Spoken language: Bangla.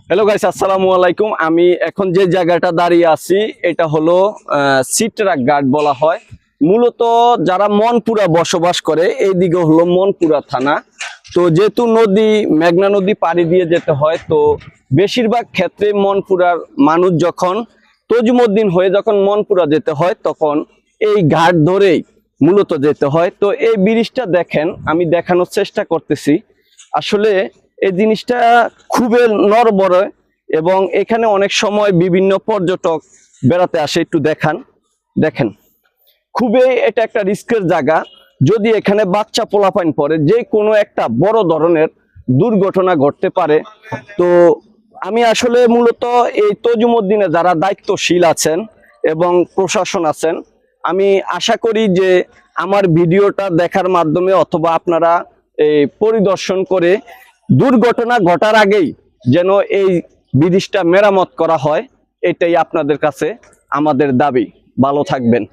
হ্যালো গাইস, আসসালামু আলাইকুম। আমি এখন যে জায়গাটা দাঁড়িয়ে আছি এটা হলো সিটরা ঘাট বলা হয়। মূলত যারা মনপুরা বসবাস করে এইদিকে হলো মনপুরা থানা। তো যেহেতু মেঘনা নদী পাড়ি দিয়ে যেতে হয়, তো বেশিরভাগ ক্ষেত্রে মনপুরার মানুষ যখন তজুমুদ্দিন হয়ে যখন মনপুরা যেতে হয় তখন এই ঘাট ধরেই মূলত যেতে হয়। তো এই ব্রিজটা দেখেন, আমি দেখানোর চেষ্টা করতেছি। আসলে এই জিনিসটা খুবই নড়বড়ে এবং এখানে অনেক সময় বিভিন্ন পর্যটক বেড়াতে আসে। একটু দেখেন খুবই এটা একটা রিস্কের জায়গা। যদি এখানে বাচ্চা পোলাপাইন পড়ে যে কোনো একটা বড় ধরনের দুর্ঘটনা ঘটতে পারে। তো আমি আসলে মূলত এই তজুমুদ্দিনে যারা দায়িত্বশীল আছেন এবং প্রশাসন আছেন, আমি আশা করি যে আমার ভিডিওটা দেখার মাধ্যমে অথবা আপনারা এই পরিদর্শন করে দুর্ঘটনা ঘটার আগেই যেন এই ব্রিজটা মেরামত করা হয়, এটাই আপনাদের কাছে আমাদের দাবি। ভালো থাকবেন।